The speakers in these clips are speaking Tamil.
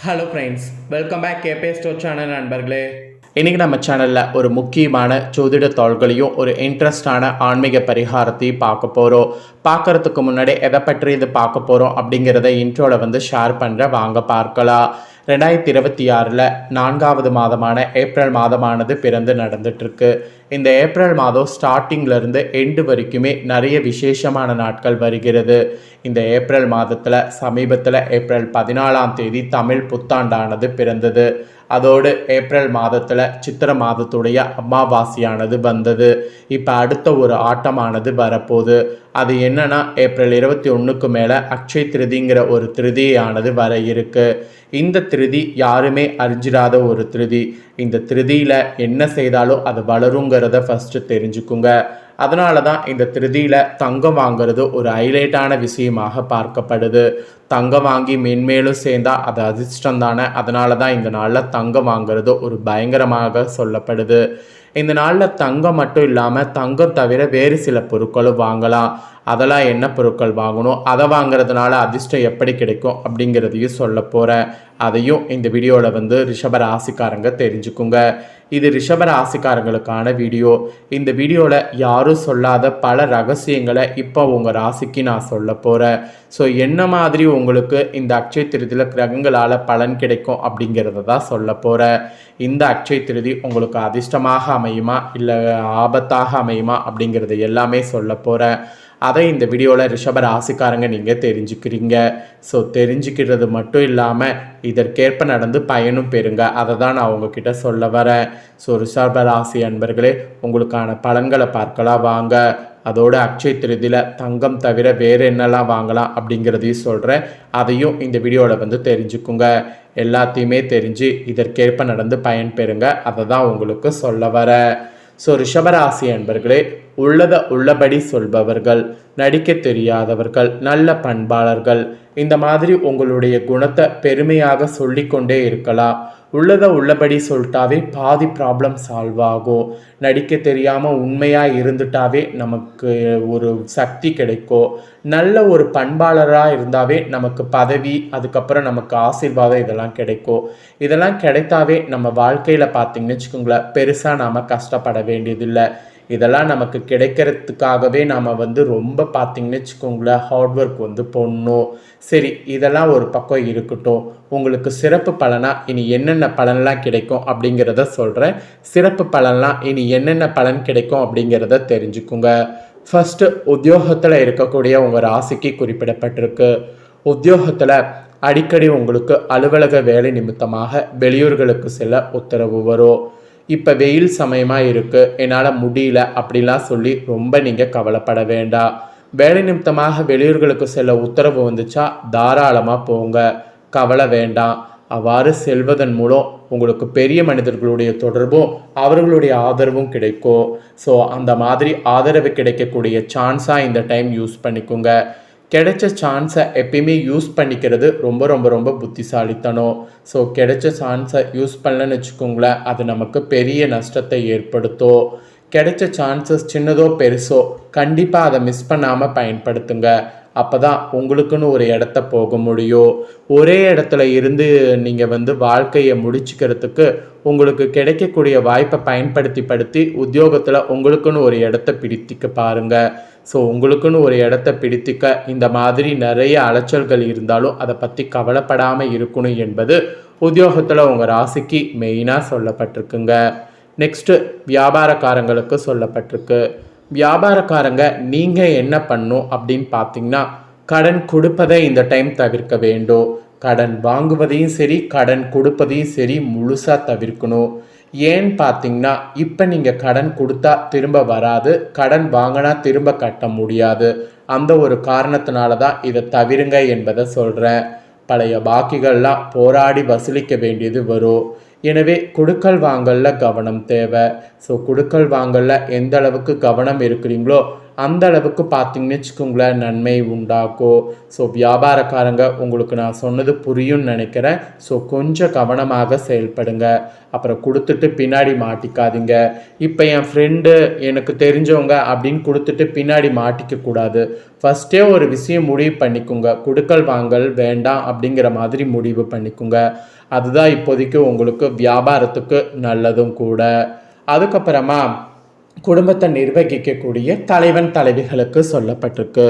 Hello friends, welcome back KB store channel நண்பர்களே. இன்றைக்கி நம்ம சேனலில் ஒரு முக்கியமான ஜோதிட தாள்களையும் ஒரு இன்ட்ரெஸ்டான ஆன்மீக பரிகாரத்தையும் பார்க்க போகிறோம். பார்க்குறதுக்கு முன்னாடி எதை பற்றி இது பார்க்க போகிறோம் அப்படிங்கிறத இன்ட்ரோவில் ஷேர் பண்ணுற வாங்க பார்க்கலாம். 2026 4வது மாதமான ஏப்ரல் மாதமானது பிறந்து நடந்துட்டுருக்கு. இந்த ஏப்ரல் மாதம் ஸ்டார்டிங்லேருந்து எண்டு வரைக்குமே நிறைய விசேஷமான நாட்கள் வருகிறது. இந்த ஏப்ரல் மாதத்தில் சமீபத்தில் ஏப்ரல் 14ஆம் தேதி தமிழ் புத்தாண்டானது பிறந்தது. அதோடு ஏப்ரல் மாதத்தில் சித்திரை மாதத்துடைய அமாவாசையானது வந்தது. இப்போ அடுத்த ஒரு ஆட்டமானது வரப்போகுது. அது என்னன்னா, ஏப்ரல் 21க்கு மேலே அக்ஷய திருதிங்கிற ஒரு திருதியானது வர இருக்கு. இந்த திருதி யாருமே அறிஞ்சிடாத ஒரு திருதி. இந்த திருதியில் என்ன செய்தாலும் அது வளருங்கிறத ஃபஸ்ட்டு தெரிஞ்சுக்குங்க. அதனால தான் இந்த திருதியில் தங்கம் வாங்கிறது ஒரு ஹைலைட்டான விஷயமாக பார்க்கப்படுது. தங்கம் வாங்கி மென்மேலும் சேர்ந்தால் அது அதிர்ஷ்டம் தானே. அதனால தான் இந்த நாளில் தங்கம் வாங்கிறது ஒரு பயங்கரமாக சொல்லப்படுது. இந்த நாளில் தங்கம் மட்டும் இல்லாமல் தங்கம் தவிர வேறு சில பொருட்களும் வாங்கலாம். அதெல்லாம் என்ன பொருட்கள் வாங்கணும், அதை வாங்கிறதுனால அதிர்ஷ்டம் எப்படி கிடைக்கும் அப்படிங்கிறதையும் சொல்ல போகிறேன். அதையும் இந்த வீடியோவில் ரிஷப ராசிக்காரங்க தெரிஞ்சுக்குங்க. இது ரிஷப ராசிக்காரங்களுக்கான வீடியோ. இந்த வீடியோவில் யாரும் சொல்லாத பல ரகசியங்களை இப்போ உங்கள் ராசிக்கு நான் சொல்ல போகிறேன். ஸோ என்ன மாதிரி உங்களுக்கு இந்த அக்ஷய திருதியில் கிரகங்களால் பலன் கிடைக்கும் அப்படிங்கிறத தான் சொல்ல போகிறேன். இந்த அக்ஷய திருதி உங்களுக்கு அதிர்ஷ்டமாக அமையுமா இல்லை ஆபத்தாக அமையுமா அப்படிங்கிறது எல்லாமே சொல்ல போகிறேன். அதை இந்த வீடியோவில் ரிஷப ராசிக்காரங்க நீங்கள் தெரிஞ்சுக்கிறீங்க. ஸோ தெரிஞ்சுக்கிறது மட்டும் இல்லாமல் இதற்கேற்ப நடந்து பயனும் பெறுங்க. அதை தான் நான் உங்ககிட்ட சொல்ல வரேன். ஸோ ரிஷப ராசி அன்பர்களே, உங்களுக்கான பலன்களை பார்க்கலாம் வாங்க. அதோட அக்ஷய திருதியில் தங்கம் தவிர வேறு என்னெல்லாம் வாங்கலாம் அப்படிங்கிறதையும் சொல்கிறேன். அதையும் இந்த வீடியோவில் தெரிஞ்சுக்குங்க. எல்லாத்தையுமே தெரிஞ்சு இதற்கேற்ப நடந்து பயன் பெறுங்க. அதை தான் உங்களுக்கு சொல்ல வரேன். ஸோ ரிஷபராசி அன்பர்களே, உள்ளபடி சொல்பவர்கள், நடிக்க தெரியாதவர்கள், நல்ல பண்பாளர்கள், இந்த மாதிரி உங்களுடைய குணத்தை பெருமையாக சொல்லிக்கொண்டே இருக்கலாம். உள்ளபடி சொல்லிட்டாவே பாதி ப்ராப்ளம் சால்வ் ஆகும். நடிக்க தெரியாமல் உண்மையாக இருந்துட்டாவே நமக்கு ஒரு சக்தி கிடைக்கும். நல்ல ஒரு பண்பாளராக இருந்தாவே நமக்கு பதவி, அதுக்கப்புறம் நமக்கு ஆசீர்வாதம் இதெல்லாம் கிடைக்கும். இதெல்லாம் கிடைத்தாவே நம்ம வாழ்க்கையில் பார்த்திங்கன்னு வச்சுக்கோங்களேன், பெருசாக நாம் கஷ்டப்பட வேண்டியதில்லை. இதெல்லாம் நமக்கு கிடைக்கிறதுக்காகவே நாம் ரொம்ப பார்த்திங்கன்னு வச்சுக்கோங்களேன் ஹார்ட் ஒர்க் போடணும். சரி, இதெல்லாம் ஒரு பக்கம் இருக்கட்டும். உங்களுக்கு சிறப்பு பலனாக இனி என்னென்ன பலன்லாம் கிடைக்கும் அப்படிங்கிறத சொல்கிறேன். சிறப்பு பலன்லாம் இனி என்னென்ன பலன் கிடைக்கும் அப்படிங்கிறத தெரிஞ்சுக்குங்க. ஃபஸ்ட்டு, உத்தியோகத்தில் இருக்கக்கூடிய உங்கள் ராசிக்கு குறிப்பிடப்பட்டிருக்கு. உத்தியோகத்தில் அடிக்கடி உங்களுக்கு அலுவலக வேலை நிமித்தமாக வெளியூர்களுக்கு செல்ல உத்தரவு வரும். இப்போ வெயில் சமயமாக இருக்குது, என்னால் முடியல அப்படிலாம் சொல்லி ரொம்ப நீங்கள் கவலைப்பட வேண்டாம். வேலை நிமித்தமாக வெளியூர்களுக்கு செல்ல உத்தரவு வந்துச்சா தாராளமாக போங்க, கவலை வேண்டாம். அவ்வாறு செல்வதன் மூலம் உங்களுக்கு பெரிய மனிதர்களுடைய தொடர்பும் அவர்களுடைய ஆதரவும் கிடைக்கும். ஸோ அந்த மாதிரி ஆதரவு கிடைக்கக்கூடிய சான்ஸாக இந்த டைம் யூஸ் பண்ணிக்கோங்க. கிடைச்ச சான்ஸை எப்பயுமே யூஸ் பண்ணிக்கிறது ரொம்ப ரொம்ப ரொம்ப புத்திசாலித்தனம். ஸோ கிடைச்ச சான்ஸை யூஸ் பண்ணலன்னு வச்சுக்கோங்களேன், அது நமக்கு பெரிய நஷ்டத்தை ஏற்படுத்தும். கிடைச்ச சான்சஸ் சின்னதோ பெருசோ கண்டிப்பாக அதை மிஸ் பண்ணாமல் பயன்படுத்துங்க. அப்போ தான் உங்களுக்குன்னு ஒரு இடத்த போக முடியும். ஒரே இடத்துல இருந்து நீங்கள் வாழ்க்கையை முடிச்சுக்கிறதுக்கு உங்களுக்கு கிடைக்கக்கூடிய வாய்ப்பை பயன்படுத்தி உத்தியோகத்தில் உங்களுக்குன்னு ஒரு இடத்த பிடித்திக்க பாருங்கள். ஸோ உங்களுக்குன்னு ஒரு இடத்த பிடித்திக்க இந்த மாதிரி நிறைய அலைச்சல்கள் இருந்தாலும் அதை பற்றி கவலைப்படாமல் இருக்கணும் என்பது உத்தியோகத்தில் உங்கள் ராசிக்கு மெயினாக சொல்லப்பட்டிருக்குங்க. நெக்ஸ்ட்டு, வியாபாரக்காரங்களுக்கு சொல்லப்பட்டிருக்கு. வியாபாரக்காரங்க நீங்கள் என்ன பண்ணணும் அப்படின்னு பார்த்தீங்கன்னா, கடன் கொடுப்பதை இந்த டைம் தவிர்க்க வேண்டும். கடன் வாங்குவதையும் சரி கடன் கொடுப்பதையும் சரி முழுசாக தவிர்க்கணும். ஏன்னு பார்த்தீங்கன்னா, இப்போ நீங்கள் கடன் கொடுத்தா திரும்ப வராது, கடன் வாங்கினா திரும்ப கட்ட முடியாது. அந்த ஒரு காரணத்தினால தான் இதை தவிருங்க என்பதை சொல்கிறேன். பழைய பாக்கிகள்லாம் போராடி வசூலிக்க வேண்டியது வரும். எனவே கொடுக்கல் வாங்கலில் கவனம் தேவை. ஸோ கொடுக்கல் வாங்கலில் எந்த அளவுக்கு கவனம் இருக்கிறீங்களோ அந்த அளவுக்கு பார்த்தீங்கன்னு வச்சுக்கோங்களேன் நன்மை உண்டாக்கும். ஸோ வியாபாரக்காரங்க உங்களுக்கு நான் சொன்னது புரியும்னு நினைக்கிறேன். ஸோ கொஞ்சம் கவனமாக செயல்படுங்க. அப்புறம் கொடுத்துட்டு பின்னாடி மாட்டிக்காதீங்க. இப்போ என் ஃப்ரெண்டு எனக்கு தெரிஞ்சவங்க அப்படின்னு கொடுத்துட்டு பின்னாடி மாட்டிக்கக்கூடாது. ஃபஸ்ட்டே ஒரு விஷயம் முடிவு பண்ணிக்கோங்க. கொடுக்கல் வாங்கல் வேண்டாம் அப்படிங்கிற மாதிரி முடிவு பண்ணிக்கோங்க. அதுதான் இப்போதைக்கு உங்களுக்கு வியாபாரத்துக்கு நல்லதும் கூட. அதுக்கப்புறமா குடும்பத்தை நிர்வகிக்கக்கூடிய தலைவன் தலைவிகளுக்கு சொல்லப்பட்டிருக்கு.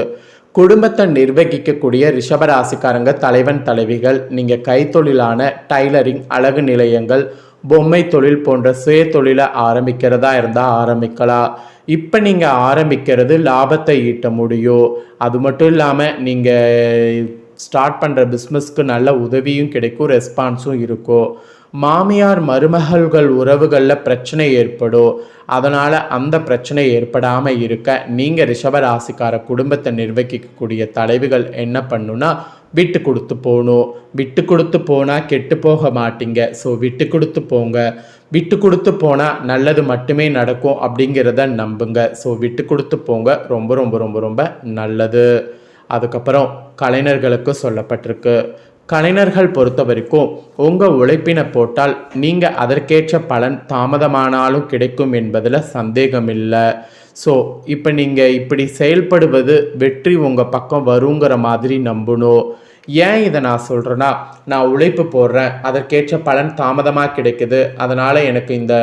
குடும்பத்தை நிர்வகிக்கக்கூடிய ரிஷபராசிக்காரங்க தலைவன் தலைவிகள் நீங்கள் கைத்தொழிலான டைலரிங், அழகு நிலையங்கள், பொம்மை தொழில் போன்ற சுய தொழிலை ஆரம்பிக்கிறதா இருந்தால் ஆரம்பிக்கலாம். இப்போ நீங்கள் ஆரம்பிக்கிறது லாபத்தை ஈட்ட முடியும். அது மட்டும் இல்லாமல் நீங்கள் ஸ்டார்ட் பண்ணுற பிஸ்னஸ்க்கு நல்ல உதவியும் கிடைக்கும், ரெஸ்பான்ஸும் இருக்கும். மாமியார் மருமகள்கள் உறவுகளில் பிரச்சனை ஏற்படும். அதனால் அந்த பிரச்சனை ஏற்படாமல் இருக்க நீங்கள் ரிஷபராசிக்கார குடும்பத்தை நிர்வகிக்கக்கூடிய தலைவிகள் என்ன பண்ணுன்னா விட்டு கொடுத்து போகணும். விட்டு கொடுத்து போனால் கெட்டு போக மாட்டீங்க. ஸோ விட்டு கொடுத்து போங்க. விட்டு கொடுத்து போனால் நல்லது மட்டுமே நடக்கும் அப்படிங்கிறத நம்புங்க. ஸோ விட்டு கொடுத்து போங்க. ரொம்ப ரொம்ப ரொம்ப ரொம்ப நல்லது. அதுக்கப்புறம் கலைஞர்களுக்கு சொல்லப்பட்டிருக்கு. கலைஞர்கள் பொறுத்த வரைக்கும் உங்கள் உழைப்பினை போட்டால் நீங்கள் அதற்கேற்ற பலன் தாமதமானாலும் கிடைக்கும் என்பதில் சந்தேகம் இல்லை. ஸோ இப்போ நீங்கள் இப்படி செயல்படுவது வெற்றி உங்கள் பக்கம் வருங்கிற மாதிரி நம்பணும். ஏன் இதை நான் சொல்கிறேன்னா, நான் உழைப்பு போடுறேன், அதற்கேற்ற பலன் தாமதமாக கிடைக்குது, அதனால் எனக்கு இந்த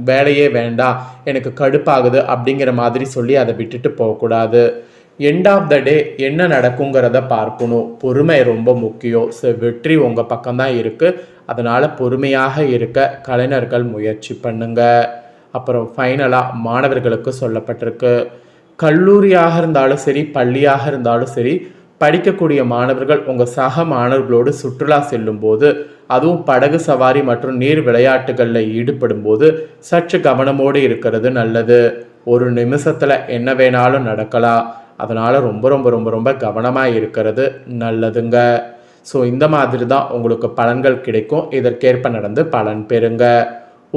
வேலையே வேண்டாம், எனக்கு கடுப்பாகுது அப்படிங்கிற மாதிரி சொல்லி அதை விட்டுட்டு போகக்கூடாது. எண்ட் ஆஃப் த டே என்ன நடக்குங்கிறத பார்க்கணும். பொறுமை ரொம்ப முக்கியம். ஸோ வெற்றி உங்கள் பக்கம்தான் இருக்குது. அதனால் பொறுமையாக இருக்க கலைஞர்கள் முயற்சி பண்ணுங்க. அப்புறம் ஃபைனலாக மாணவர்களுக்கு சொல்லப்பட்டிருக்கு. கல்லூரியாக இருந்தாலும் சரி, பள்ளியாக இருந்தாலும் சரி, படிக்கக்கூடிய மாணவர்கள் உங்கள் சக மாணவர்களோடு சுற்றுலா செல்லும்போது, அதுவும் படகு சவாரி மற்றும் நீர் விளையாட்டுகளில் ஈடுபடும் போது சற்று கவனமோடு இருக்கிறது நல்லது. ஒரு நிமிஷத்தில் என்ன வேணாலும் நடக்கலாம். அதனால் ரொம்ப ரொம்ப ரொம்ப ரொம்ப கவனமாக இருக்கிறது நல்லதுங்க. ஸோ இந்த மாதிரி தான் உங்களுக்கு பலன்கள் கிடைக்கும். இதற்கேற்ப நடந்து பலன் பெறுங்க.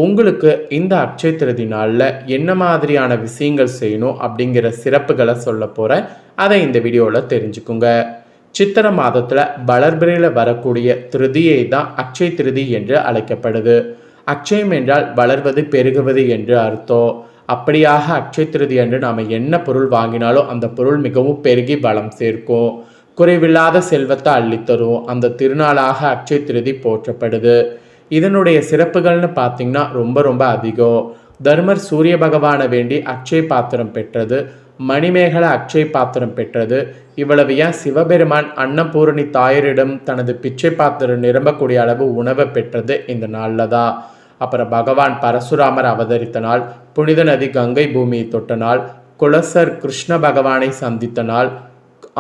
உங்களுக்கு இந்த அட்சய திருதி நாளில் என்ன மாதிரியான விஷயங்கள் செய்யணும் அப்படிங்கிற சிறப்புகளை சொல்ல போகிறேன். அதை இந்த வீடியோவில் தெரிஞ்சுக்குங்க. சித்திரை மாதத்தில் வளர்பிறையில் வரக்கூடிய திருதியை தான் அட்சய திருதி என்று அழைக்கப்படுது. அட்சயம் என்றால் வளர்வது, பெருகுவது என்று அர்த்தம். அப்படியாக அட்சய திருதி அன்று நாம் என்ன பொருள் வாங்கினாலும் அந்த பொருள் மிகவும் பெருகி பலம் சேர்க்கும். குறைவில்லாத செல்வத்தை அள்ளித்தரும். அந்த திருநாளாக அட்சய திருதி போற்றப்படுது. இதனுடைய சிறப்புகள்னு பார்த்தீங்கன்னா ரொம்ப ரொம்ப அதிகம். தர்மர் சூரிய பகவானை வேண்டி அட்சய பாத்திரம் பெற்றது. மணிமேகலை அட்சய பாத்திரம் பெற்றது. இவ்வளவு ஏன் சிவபெருமான் அன்னபூரணி தாயரிடம் தனது பிச்சை பாத்திரம் நிரம்பக்கூடிய அளவு உணவை பெற்றது இந்த நாளில் தான். அப்புறம் பகவான் பரசுராமர் அவதரித்த நாள், புனித நதி கங்கை பூமியை தொட்ட நாள், குலசர் கிருஷ்ண பகவானை சந்தித்த நாள்,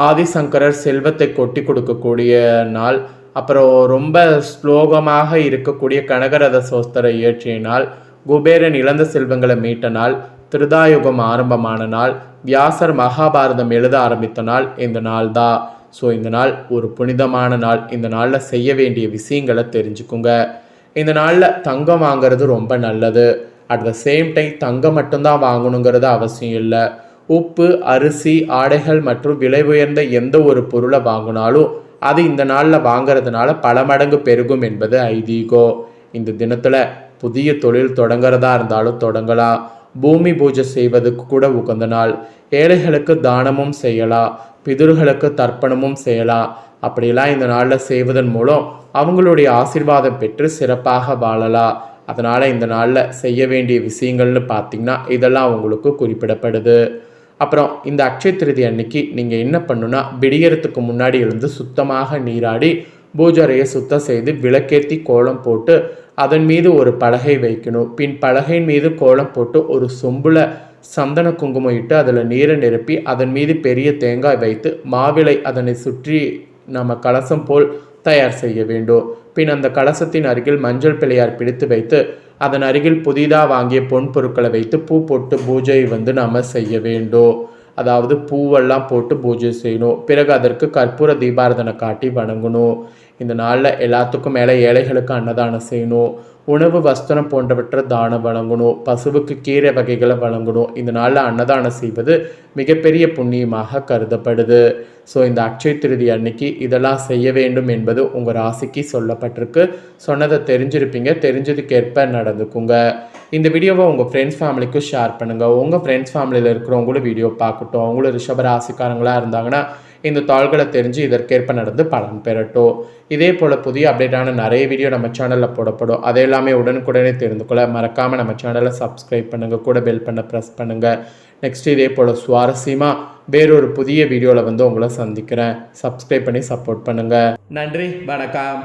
ஆதிசங்கரர் செல்வத்தை கொட்டி கொடுக்கக்கூடிய நாள், அப்புறம் ரொம்ப ஸ்லோகமாக இருக்கக்கூடிய கனகரத சோஸ்தரை இயற்றிய நாள், குபேரன் இழந்த செல்வங்களை மீட்ட நாள், திருதாயுகம் ஆரம்பமான நாள், வியாசர் மகாபாரதம் எழுத ஆரம்பித்த நாள் இந்த நாள் தான். ஸோ இந்த நாள் ஒரு புனிதமான நாள். இந்த நாளில் செய்ய வேண்டிய விஷயங்களை தெரிஞ்சுக்குங்க. இந்த நாளில் தங்கம் வாங்கிறது ரொம்ப நல்லது. அட் த சேம் டைம் தங்கம் மட்டும்தான் வாங்கணுங்கிறது அவசியம் இல்லை. உப்பு, அரிசி, ஆடைகள் மற்றும் விலை உயர்ந்த எந்த ஒரு பொருளை வாங்கினாலும் அது இந்த நாளில் வாங்கிறதுனால பல மடங்கு பெருகும் என்பது ஐதீகம். இந்த தினத்தில் புதிய தொழில் தொடங்குறதா இருந்தாலும் தொடங்கலாம். பூமி பூஜை செய்வதுக்கு கூட உகந்த நாள். ஏழைகளுக்கு தானமும் செய்யலாம், பிதுர்களுக்கு தர்ப்பணமும் செய்யலாம். அப்படிலாம் இந்த நாளில் செய்வதன் மூலம் அவங்களுடைய ஆசீர்வாதம் பெற்று சிறப்பாக வாழலாம். அதனால் இந்த நாளில் செய்ய வேண்டிய விஷயங்கள்னு பார்த்திங்கன்னா இதெல்லாம் உங்களுக்கு குறிப்பிடப்படுது. அப்புறம் இந்த அட்சய திருதி அன்னைக்கு நீங்கள் என்ன பண்ணுன்னா, விடியறதுக்கு முன்னாடி எழுந்து சுத்தமாக நீராடி பூஜரையை சுத்தம் செய்து விளக்கேற்றி கோலம் போட்டு அதன் மீது ஒரு பலகை வைக்கணும். பின் பலகையின் மீது கோலம் போட்டு ஒரு சொம்புல சந்தன குங்குமம் இட்டு அதில் நீரை நிரப்பி அதன் மீது பெரிய தேங்காய் வைத்து மாவிளை அதனை சுற்றி நம்ம கலசம் போல் தயார் செய்ய வேண்டும். பின் அந்த கலசத்தின் அருகில் மஞ்சள் பிள்ளையார் பிடித்து வைத்து அதன் அருகில் புதிதாக வாங்கிய பொன் பொருட்களை வைத்து பூ போட்டு பூஜை நாம் செய்ய வேண்டும். அதாவது பூவெல்லாம் போட்டு பூஜை செய்யணும். பிறகு அதற்கு கற்பூர தீபாரதனை காட்டி வணங்கணும். இந்த நாளில் எல்லாத்துக்கும் மேலே ஏழைகளுக்கு அன்னதானம் செய்யணும். உணவு வஸ்திரம் போன்றவற்றை தானம் வழங்கணும், பசுவுக்கு கீரை வகைகளை வழங்கணும். இந்த நாளில் அன்னதானம் செய்வது மிகப்பெரிய புண்ணியமாக கருதப்படுது. ஸோ இந்த அட்சய திருதி அன்னைக்கு இதெல்லாம் செய்ய வேண்டும் என்பது உங்கள் ராசிக்கு சொல்லப்பட்டிருக்கு. சொன்னதை தெரிஞ்சிருப்பீங்க, தெரிஞ்சதுக்கேற்ப நடந்துக்குங்க. இந்த வீடியோவை உங்கள் ஃப்ரெண்ட்ஸ் ஃபேமிலிக்கும் ஷேர் பண்ணுங்கள். உங்கள் ஃப்ரெண்ட்ஸ் ஃபேமிலியில் இருக்கிறவங்களும் வீடியோ பார்க்கட்டும். அவங்களும் ரிஷப ராசிக்காரங்களாக இருந்தாங்கன்னா இந்த தாள்களை தெரிஞ்சு இதற்கேற்ப நடந்து பலன் பெறட்டும். இதே போல் புதிய அப்டேட்டான நிறைய வீடியோ நம்ம சேனலில் போடப்படும். அதை எல்லாமே உடனுக்குடனே தெரிந்து கொள்ள மறக்காமல் நம்ம சேனலை சப்ஸ்கிரைப் பண்ணுங்கள், கூட பெல் பண்ண ப்ரெஸ் பண்ணுங்கள். நெக்ஸ்ட் இதே போல் சுவாரஸ்யமாக வேறொரு புதிய வீடியோவில் உங்களை சந்திக்கிறேன். சப்ஸ்கிரைப் பண்ணி சப்போர்ட் பண்ணுங்கள். நன்றி, வணக்கம்.